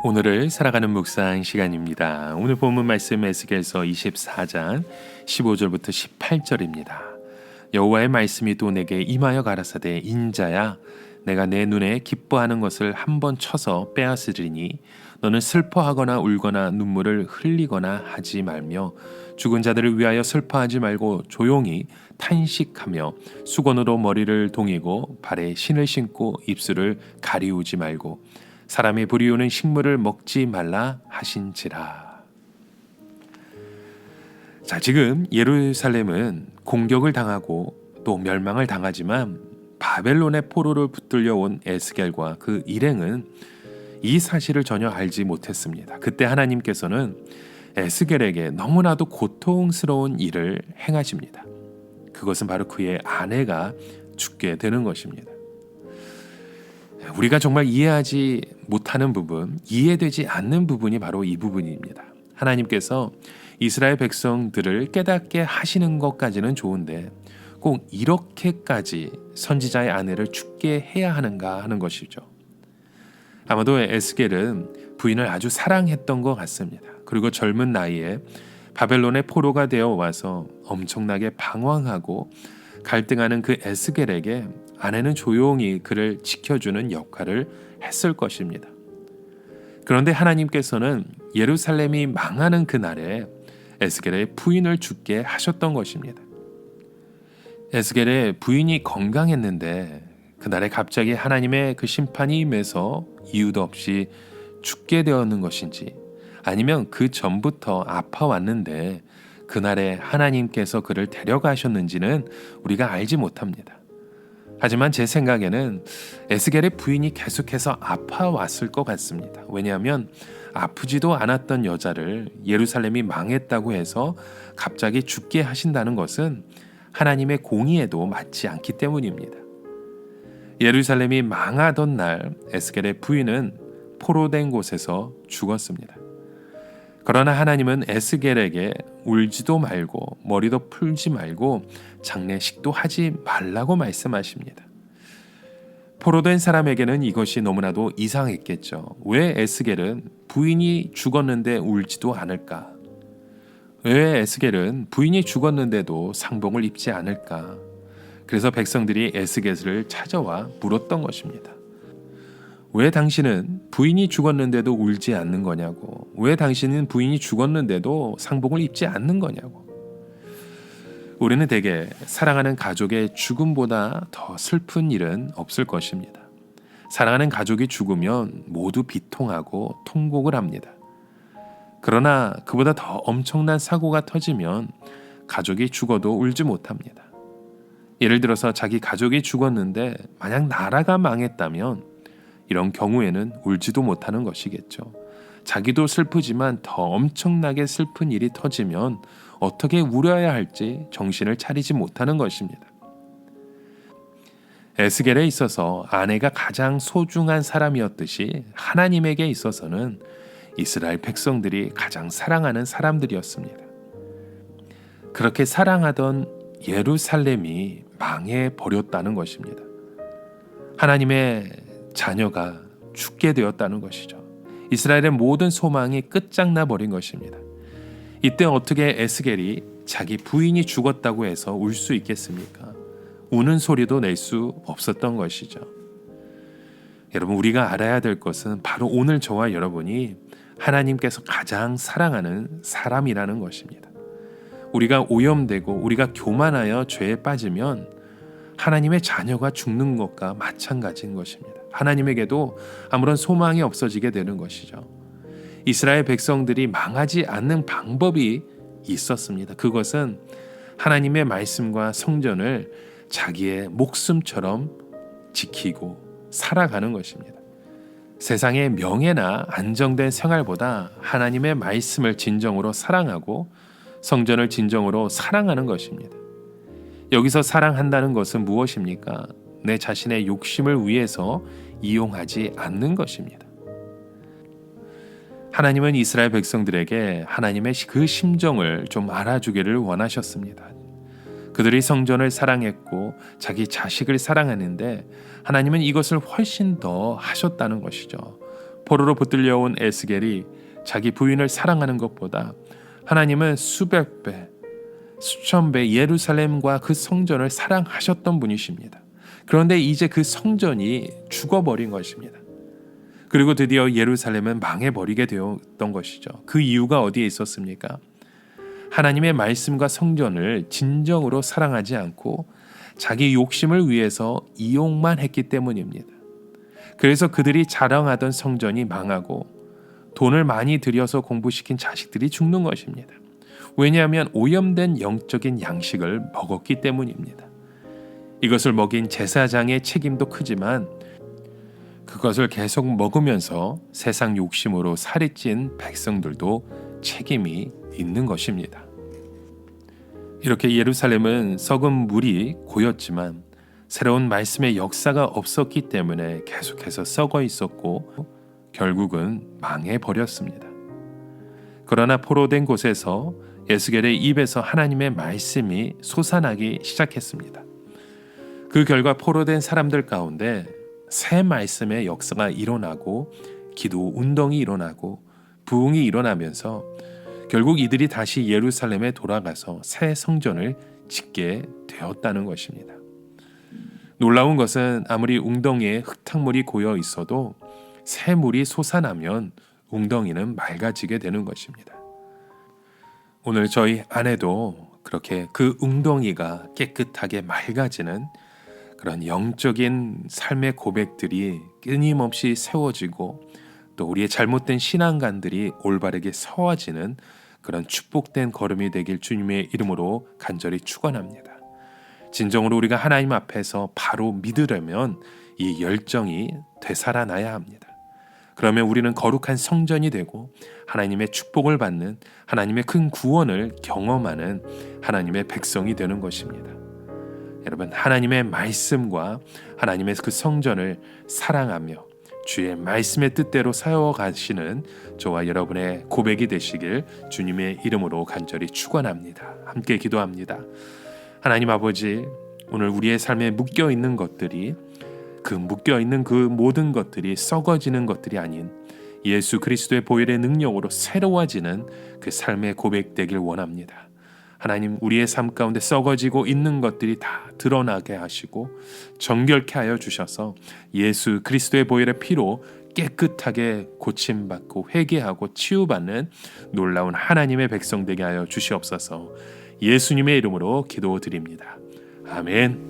오늘을 살아가는 묵상 시간입니다. 오늘 본문 말씀 에스겔서 24장 15절부터 18절입니다. 여호와의 말씀이 또 내게 임하여 가라사대 인자야 내가 내 눈에 기뻐하는 것을 한번 쳐서 빼앗으리니 너는 슬퍼하거나 울거나 눈물을 흘리거나 하지 말며 죽은 자들을 위하여 슬퍼하지 말고 조용히 탄식하며 수건으로 머리를 동이고 발에 신을 신고 입술을 가리우지 말고 사람이 부리우는 식물을 먹지 말라 하신지라. 자, 지금 예루살렘은 공격을 당하고 또 멸망을 당하지만 바벨론의 포로를 붙들려 온 에스겔과 그 일행은 이 사실을 전혀 알지 못했습니다. 그때 하나님께서는 에스겔에게 너무나도 고통스러운 일을 행하십니다. 그것은 바로 그의 아내가 죽게 되는 것입니다. 우리가 정말 이해하지 못하는 부분, 이해되지 않는 부분이 바로 이 부분입니다. 하나님께서 이스라엘 백성들을 깨닫게 하시는 것까지는 좋은데 꼭 이렇게까지 선지자의 아내를 죽게 해야 하는가 하는 것이죠. 아마도 에스겔은 부인을 아주 사랑했던 것 같습니다. 그리고 젊은 나이에 바벨론의 포로가 되어 와서 엄청나게 방황하고 갈등하는 그 에스겔에게 아내는 조용히 그를 지켜주는 역할을 했을 것입니다. 그런데 하나님께서는 예루살렘이 망하는 그날에 에스겔의 부인을 죽게 하셨던 것입니다. 에스겔의 부인이 건강했는데 그날에 갑자기 하나님의 그 심판이 임해서 이유도 없이 죽게 되었는 것인지 아니면 그 전부터 아파왔는데 그날에 하나님께서 그를 데려가셨는지는 우리가 알지 못합니다. 하지만 제 생각에는 에스겔의 부인이 계속해서 아파왔을 것 같습니다. 왜냐하면 아프지도 않았던 여자를 예루살렘이 망했다고 해서 갑자기 죽게 하신다는 것은 하나님의 공의에도 맞지 않기 때문입니다. 예루살렘이 망하던 날 에스겔의 부인은 포로된 곳에서 죽었습니다. 그러나 하나님은 에스겔에게 울지도 말고 머리도 풀지 말고 장례식도 하지 말라고 말씀하십니다. 포로된 사람에게는 이것이 너무나도 이상했겠죠. 왜 에스겔은 부인이 죽었는데 울지도 않을까? 왜 에스겔은 부인이 죽었는데도 상복을 입지 않을까? 그래서 백성들이 에스겔을 찾아와 물었던 것입니다. 왜 당신은 부인이 죽었는데도 울지 않는 거냐고? 왜 당신은 부인이 죽었는데도 상복을 입지 않는 거냐고? 우리는 대개 사랑하는 가족의 죽음보다 더 슬픈 일은 없을 것입니다. 사랑하는 가족이 죽으면 모두 비통하고 통곡을 합니다. 그러나 그보다 더 엄청난 사고가 터지면 가족이 죽어도 울지 못합니다. 예를 들어서 자기 가족이 죽었는데 만약 나라가 망했다면 이런 경우에는 울지도 못하는 것이겠죠. 자기도 슬프지만 더 엄청나게 슬픈 일이 터지면 어떻게 울어야 할지 정신을 차리지 못하는 것입니다. 에스겔에 있어서 아내가 가장 소중한 사람이었듯이 하나님에게 있어서는 이스라엘 백성들이 가장 사랑하는 사람들이었습니다. 그렇게 사랑하던 예루살렘이 망해버렸다는 것입니다. 하나님의 자녀가 죽게 되었다는 것이죠. 이스라엘의 모든 소망이 끝장나 버린 것입니다. 이때 어떻게 에스겔이 자기 부인이 죽었다고 해서 울 수 있겠습니까? 우는 소리도 낼 수 없었던 것이죠. 여러분, 우리가 알아야 될 것은 바로 오늘 저와 여러분이 하나님께서 가장 사랑하는 사람이라는 것입니다. 우리가 오염되고 우리가 교만하여 죄에 빠지면 하나님의 자녀가 죽는 것과 마찬가지인 것입니다. 하나님에게도 아무런 소망이 없어지게 되는 것이죠. 이스라엘 백성들이 망하지 않는 방법이 있었습니다. 그것은 하나님의 말씀과 성전을 자기의 목숨처럼 지키고 살아가는 것입니다. 세상의 명예나 안정된 생활보다 하나님의 말씀을 진정으로 사랑하고 성전을 진정으로 사랑하는 것입니다. 여기서 사랑한다는 것은 무엇입니까? 내 자신의 욕심을 위해서 이용하지 않는 것입니다. 하나님은 이스라엘 백성들에게 하나님의 그 심정을 좀 알아주기를 원하셨습니다. 그들이 성전을 사랑했고 자기 자식을 사랑하는데 하나님은 이것을 훨씬 더 하셨다는 것이죠. 포로로 붙들려온 에스겔이 자기 부인을 사랑하는 것보다 하나님은 수백 배, 수천 배 예루살렘과 그 성전을 사랑하셨던 분이십니다. 그런데 이제 그 성전이 죽어버린 것입니다. 그리고 드디어 예루살렘은 망해버리게 되었던 것이죠. 그 이유가 어디에 있었습니까? 하나님의 말씀과 성전을 진정으로 사랑하지 않고 자기 욕심을 위해서 이용만 했기 때문입니다. 그래서 그들이 자랑하던 성전이 망하고 돈을 많이 들여서 공부시킨 자식들이 죽는 것입니다. 왜냐하면 오염된 영적인 양식을 먹었기 때문입니다. 이것을 먹인 제사장의 책임도 크지만 그것을 계속 먹으면서 세상 욕심으로 살이 찐 백성들도 책임이 있는 것입니다. 이렇게 예루살렘은 썩은 물이 고였지만 새로운 말씀의 역사가 없었기 때문에 계속해서 썩어 있었고 결국은 망해버렸습니다. 그러나 포로된 곳에서 에스겔의 입에서 하나님의 말씀이 솟아나기 시작했습니다. 그 결과 포로된 사람들 가운데 새 말씀의 역사가 일어나고 기도 운동이 일어나고 부흥이 일어나면서 결국 이들이 다시 예루살렘에 돌아가서 새 성전을 짓게 되었다는 것입니다. 놀라운 것은 아무리 웅덩이에 흙탕물이 고여 있어도 새 물이 솟아나면 웅덩이는 맑아지게 되는 것입니다. 오늘 저희 안에도 그렇게 그 웅덩이가 깨끗하게 맑아지는 그런 영적인 삶의 고백들이 끊임없이 세워지고 또 우리의 잘못된 신앙관들이 올바르게 세워지는 그런 축복된 걸음이 되길 주님의 이름으로 간절히 축원합니다. 진정으로 우리가 하나님 앞에서 바로 믿으려면 이 열정이 되살아나야 합니다. 그러면 우리는 거룩한 성전이 되고 하나님의 축복을 받는 하나님의 큰 구원을 경험하는 하나님의 백성이 되는 것입니다. 여러분, 하나님의 말씀과 하나님의 그 성전을 사랑하며 주의 말씀의 뜻대로 사역하시는 저와 여러분의 고백이 되시길 주님의 이름으로 간절히 축원합니다. 함께 기도합니다. 하나님 아버지, 오늘 우리의 삶에 묶여있는 것들이 묶여있는 그 모든 것들이 썩어지는 것들이 아닌 예수 그리스도의 보혈의 능력으로 새로워지는 그 삶의 고백 되길 원합니다. 하나님, 우리의 삶 가운데 썩어지고 있는 것들이 다 드러나게 하시고 정결케 하여 주셔서 예수 그리스도의 보혈의 피로 깨끗하게 고침받고 회개하고 치유받는 놀라운 하나님의 백성 되게 하여 주시옵소서. 예수님의 이름으로 기도드립니다. 아멘.